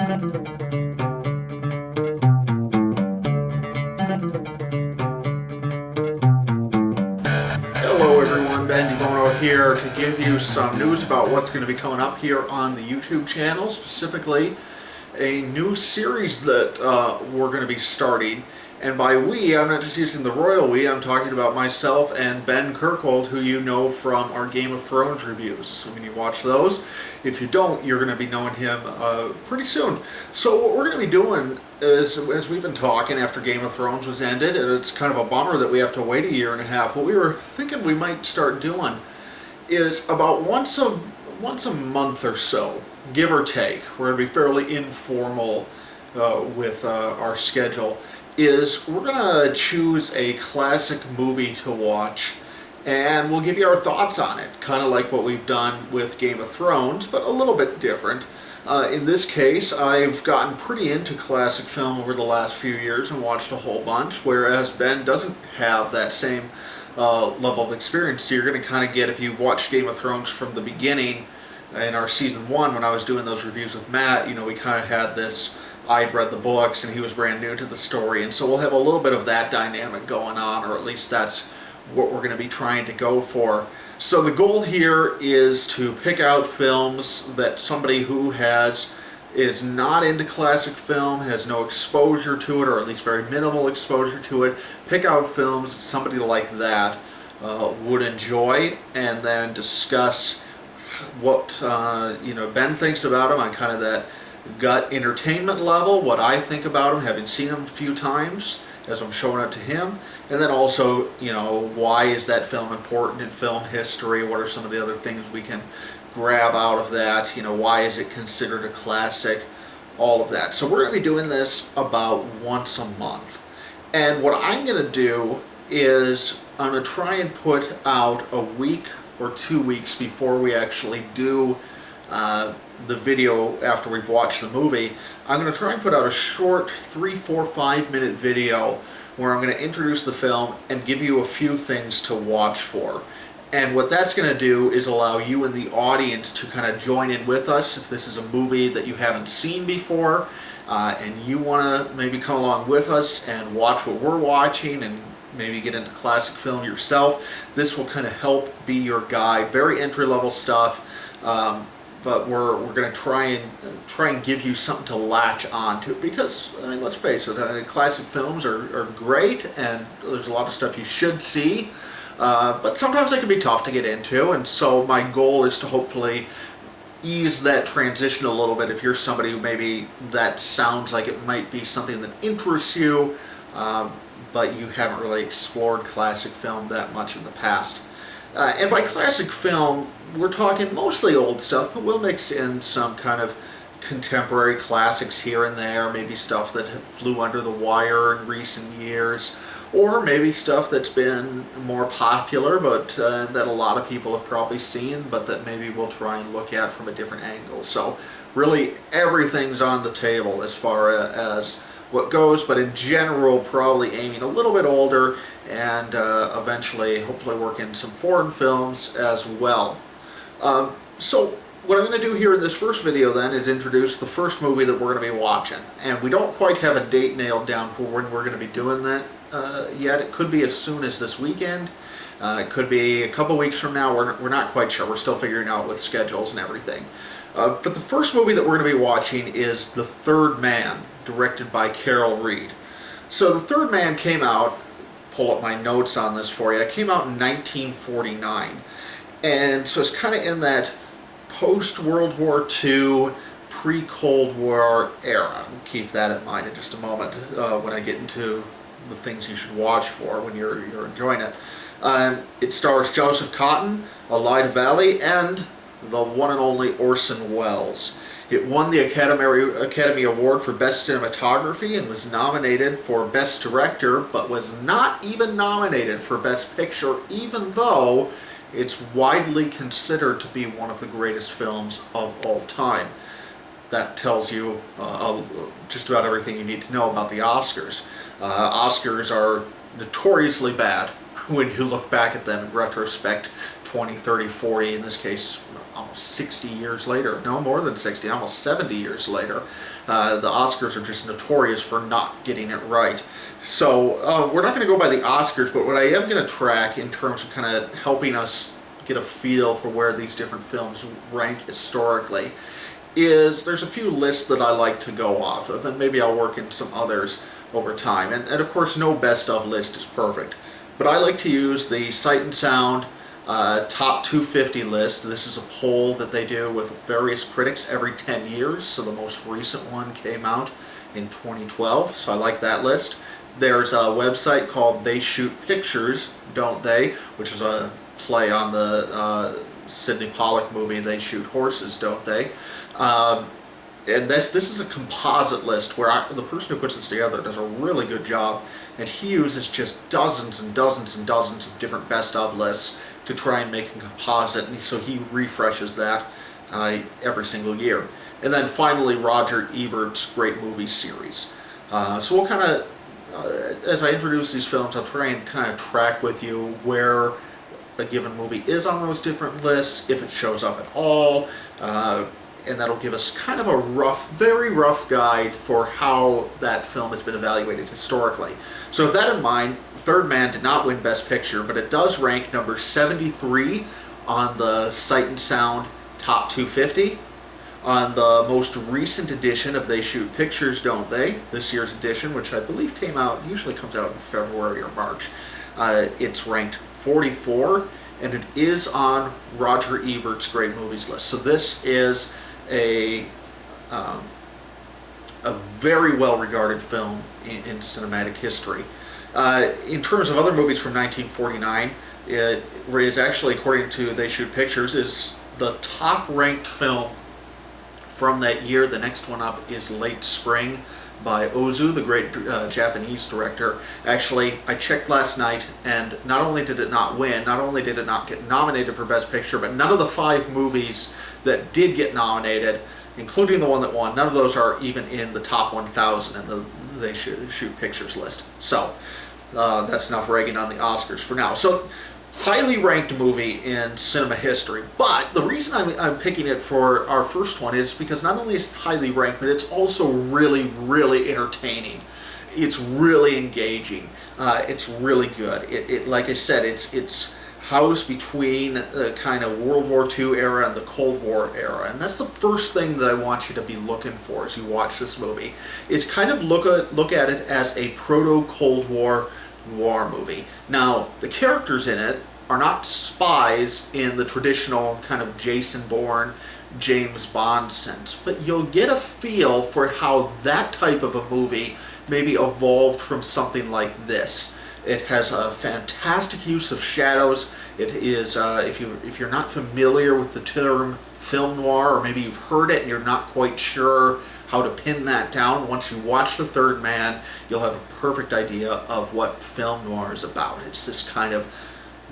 Hello everyone, Ben DeBono here to give you some news about what's going to be coming up here on the YouTube channel, specifically a new series that we're going to be starting. And by we, I'm not just using the royal we, I'm talking about myself and Ben Kirkwold, who you know from our Game of Thrones reviews, assuming you watch those. If you don't, you're going to be knowing him pretty soon. So what we're going to be doing is, as we've been talking after Game of Thrones was ended, and it's kind of a bummer that we have to wait a year and a half, what we were thinking we might start doing is about once a month or so, give or take. We're going to be fairly informal with our schedule. Is we're going to choose a classic movie to watch, and we'll give you our thoughts on it, kind of like what we've done with Game of Thrones, but a little bit different. In this case, I've gotten pretty into classic film over the last few years and watched a whole bunch, whereas Ben doesn't have that same level of experience. So you're going to kind of get, if you watched Game of Thrones from the beginning in our season 1, when I was doing those reviews with Matt, you know, we kind of had this, I'd read the books and he was brand new to the story, and so we'll have a little bit of that dynamic going on, or at least that's what we're going to be trying to go for. So the goal here is to pick out films that somebody who is not into classic film, has no exposure to it, or at least very minimal exposure to it, pick out films somebody like that would enjoy, and then discuss what Ben thinks about them on kind of that gut entertainment level, what I think about him, having seen him a few times as I'm showing it to him, and then also, you know, why is that film important in film history, what are some of the other things we can grab out of that, you know, why is it considered a classic, all of that. So we're going to be doing this about once a month, and what I'm going to do is I'm going to try and put out a week or 2 weeks before we actually do the video after we've watched the movie. I'm going to try and put out a short 3, 4, 5 minute video where I'm going to introduce the film and give you a few things to watch for. And what that's going to do is allow you and the audience to kind of join in with us if this is a movie that you haven't seen before and you want to maybe come along with us and watch what we're watching and maybe get into classic film yourself. This will kind of help be your guide. Very entry-level stuff. But we're going to try and give you something to latch on to, because, I mean, let's face it, classic films are great, and there's a lot of stuff you should see, but sometimes they can be tough to get into, and so my goal is to hopefully ease that transition a little bit if you're somebody who maybe that sounds like it might be something that interests you, but you haven't really explored classic film that much in the past. And by classic film, we're talking mostly old stuff, but we'll mix in some kind of contemporary classics here and there, maybe stuff that flew under the wire in recent years, or maybe stuff that's been more popular, but that a lot of people have probably seen, but that maybe we'll try and look at from a different angle. So really everything's on the table as far as what goes, but in general probably aiming a little bit older, and eventually hopefully work in some foreign films as well. So what I'm going to do here in this first video then is introduce the first movie that we're going to be watching, and we don't quite have a date nailed down for when we're going to be doing that yet. It could be as soon as this weekend, it could be a couple weeks from now, we're not quite sure, we're still figuring out with schedules and everything. But the first movie that we're going to be watching is The Third Man, directed by Carol Reed. So The Third Man came out, pull up my notes on this for you, it came out in 1949. And so it's kind of in that post-World War II, pre-Cold War era. Keep that in mind in just a moment when I get into the things you should watch for when you're enjoying it. It stars Joseph Cotten, Elijah Valley, and the one and only Orson Welles. It won the Academy Award for Best Cinematography and was nominated for Best Director, but was not even nominated for Best Picture, even though it's widely considered to be one of the greatest films of all time. That tells you just about everything you need to know about the Oscars. Oscars are notoriously bad when you look back at them in retrospect 20, 30, 40, in this case, almost 60 years later. No, more than 60, almost 70 years later. The Oscars are just notorious for not getting it right. So we're not going to go by the Oscars, but what I am going to track in terms of kind of helping us get a feel for where these different films rank historically is there's a few lists that I like to go off of, and maybe I'll work in some others over time. And of course, no best of list is perfect. But I like to use the Sight and Sound Top 250 list. This is a poll that they do with various critics every 10 years. So the most recent one came out in 2012. So I like that list. There's a website called They Shoot Pictures, Don't They? Which is a play on the Sidney Pollack movie, They Shoot Horses, Don't They? And this is a composite list where the person who puts this together does a really good job, and he uses just dozens and dozens and dozens of different best of lists to try and make a composite, and so he refreshes that every single year. And then finally, Roger Ebert's Great Movie Series. So we'll kind of, as I introduce these films, I'll try and kind of track with you where a given movie is on those different lists, if it shows up at all, and that'll give us kind of a rough, very rough guide for how that film has been evaluated historically. So with that in mind, Third Man did not win Best Picture, but it does rank number 73 on the Sight and Sound Top 250. On the most recent edition of They Shoot Pictures, Don't They? This year's edition, which I believe usually comes out in February or March, it's ranked 44, and it is on Roger Ebert's Great Movies list. So this is a very well-regarded film in cinematic history. In terms of other movies from 1949, it is actually, according to They Shoot Pictures, is the top-ranked film from that year. The next one up is Late Spring by Ozu, the great Japanese director. Actually, I checked last night, and not only did it not win, not only did it not get nominated for Best Picture, but none of the 5 movies that did get nominated, including the one that won, none of those are even in the top 1,000 in the They Shoot Pictures list. So that's enough ragging on the Oscars for now. So highly ranked movie in cinema history, but the reason I'm picking it for our first one is because not only is it highly ranked, but it's also really, really entertaining. It's really engaging. It's really good. It like I said, it's housed between the kind of World War II era and the Cold War era, and that's the first thing that I want you to be looking for as you watch this movie, is kind of look at it as a proto-Cold War noir movie. Now, the characters in it are not spies in the traditional kind of Jason Bourne, James Bond sense, but you'll get a feel for how that type of a movie maybe evolved from something like this. It has a fantastic use of shadows. It is, if you're not familiar with the term film noir, or maybe you've heard it and you're not quite sure how to pin that down, once you watch The Third Man, you'll have a perfect idea of what film noir is about. It's this kind of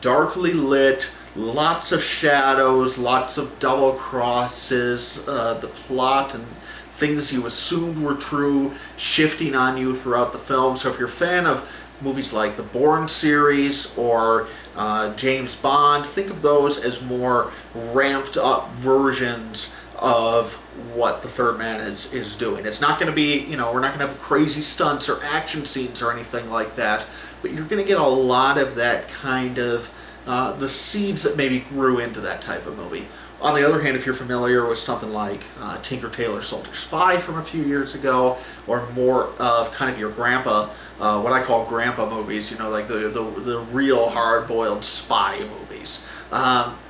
darkly lit, lots of shadows, lots of double crosses, the plot and things you assumed were true shifting on you throughout the film. So if you're a fan of movies like the Bourne series or James Bond, think of those as more ramped up versions of what The Third Man is doing. It's not going to be, we're not going to have crazy stunts or action scenes or anything like that, but you're going to get a lot of that kind of, the seeds that maybe grew into that type of movie. On the other hand, if you're familiar with something like Tinker Tailor Soldier Spy from a few years ago, or more of kind of your grandpa, what I call grandpa movies, like the real hard-boiled spy movies.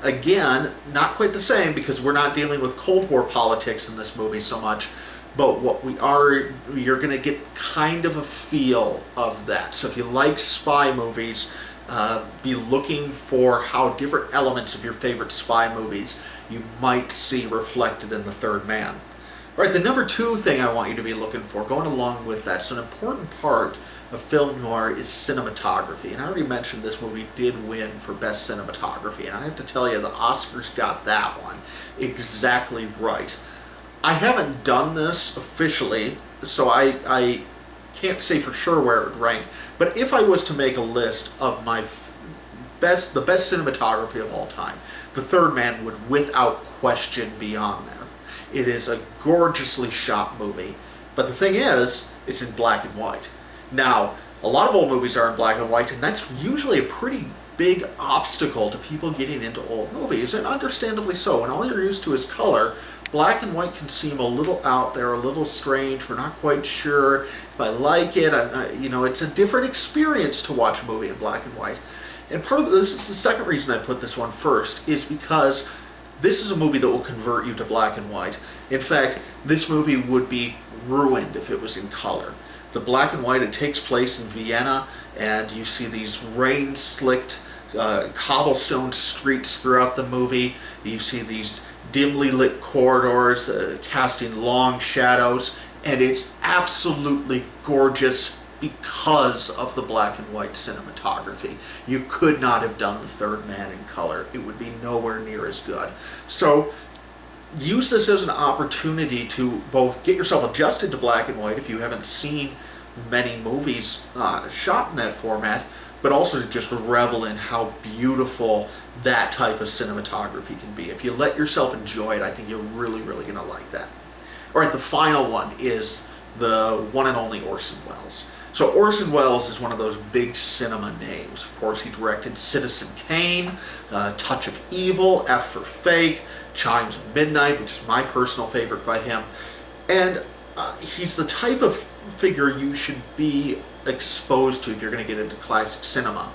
Again, not quite the same because we're not dealing with Cold War politics in this movie so much, but what you're going to get kind of a feel of that. So if you like spy movies, be looking for how different elements of your favorite spy movies you might see reflected in The Third Man. All right, the number 2 thing I want you to be looking for, going along with that, so an important part of film noir is cinematography. And I already mentioned this movie did win for Best Cinematography, and I have to tell you, the Oscars got that one exactly right. I haven't done this officially, so I can't say for sure where it would rank, but if I was to make a list of my the best cinematography of all time. The Third Man would without question be on there. It is a gorgeously shot movie. But the thing is, it's in black and white. Now, a lot of old movies are in black and white, and that's usually a pretty big obstacle to people getting into old movies, and understandably so. When all you're used to is color, black and white can seem a little out there, a little strange. We're not quite sure if I like it. It's a different experience to watch a movie in black and white. And part of this is the second reason I put this one first, is because this is a movie that will convert you to black and white. In fact, this movie would be ruined if it was in color. The black and white, it takes place in Vienna, and you see these rain-slicked cobblestone streets throughout the movie. You see these dimly lit corridors casting long shadows, and it's absolutely gorgeous because of the black and white cinematography. You could not have done The Third Man in color. It would be nowhere near as good. So use this as an opportunity to both get yourself adjusted to black and white if you haven't seen many movies shot in that format, but also to just revel in how beautiful that type of cinematography can be. If you let yourself enjoy it, I think you're really, really going to like that. All right, the final one is the one and only Orson Welles. So Orson Welles is one of those big cinema names. Of course, he directed Citizen Kane, Touch of Evil, F for Fake, Chimes of Midnight, which is my personal favorite by him. And he's the type of figure you should be exposed to if you're going to get into classic cinema.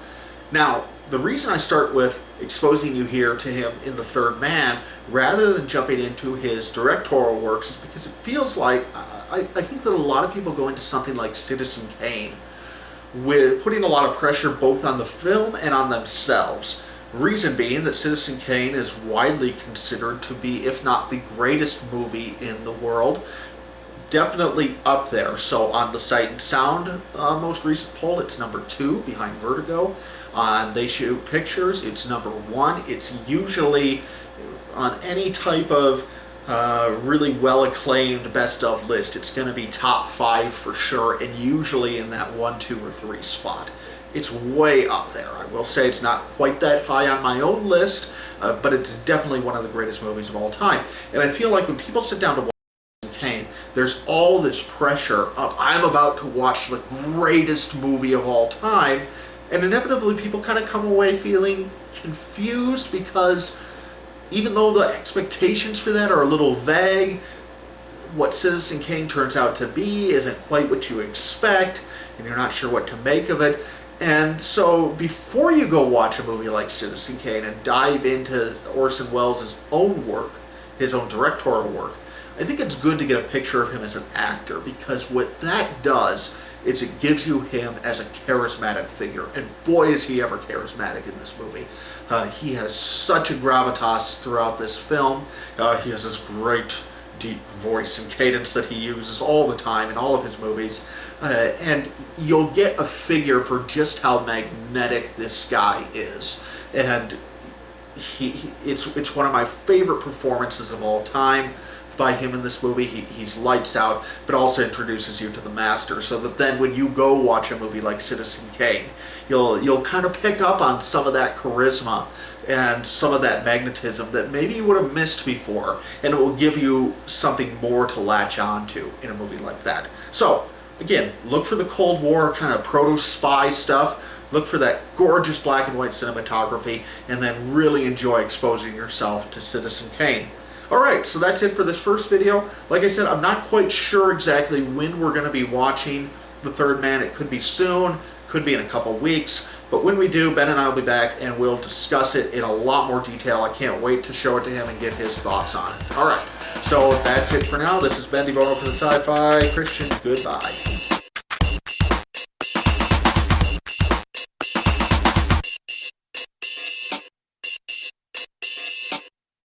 Now, the reason I start with exposing you here to him in The Third Man, rather than jumping into his directorial works, is because it feels like, I think that a lot of people go into something like Citizen Kane with putting a lot of pressure both on the film and on themselves. Reason being that Citizen Kane is widely considered to be, if not the greatest movie in the world, definitely up there. So on the Sight and Sound most recent poll, it's number 2 behind Vertigo. On They Shoot Pictures, it's number 1. It's usually on any type of really well-acclaimed best of list, it's going to be top 5 for sure, and usually in that 1, 2, or 3 spot. It's way up there. I will say it's not quite that high on my own list, but it's definitely one of the greatest movies of all time. And I feel like when people sit down to watch Kane, there's all this pressure of, I'm about to watch the greatest movie of all time, and inevitably people kind of come away feeling confused, because even though the expectations for that are a little vague, what Citizen Kane turns out to be isn't quite what you expect, and you're not sure what to make of it. And so before you go watch a movie like Citizen Kane and dive into Orson Welles' own work, his own directorial work, I think it's good to get a picture of him as an actor, because what that does is it gives you him as a charismatic figure. And boy, is he ever charismatic in this movie. He has such a gravitas throughout this film. He has this great deep voice and cadence that he uses all the time in all of his movies. And you'll get a figure for just how magnetic this guy is. And it's one of my favorite performances of all time by him in this movie. He's lights out, but also introduces you to the master, so that then when you go watch a movie like Citizen Kane, you'll kind of pick up on some of that charisma and some of that magnetism that maybe you would have missed before, and it will give you something more to latch on to in a movie like that. So again, look for the Cold War kind of proto-spy stuff. Look for that gorgeous black and white cinematography, and then really enjoy exposing yourself to Citizen Kane. Alright, so that's it for this first video. Like I said, I'm not quite sure exactly when we're going to be watching The Third Man. It could be soon, could be in a couple weeks, but when we do, Ben and I will be back and we'll discuss it in a lot more detail. I can't wait to show it to him and get his thoughts on it. Alright, so that's it for now. This is Ben DeBono from the Sci-Fi Christian. Goodbye.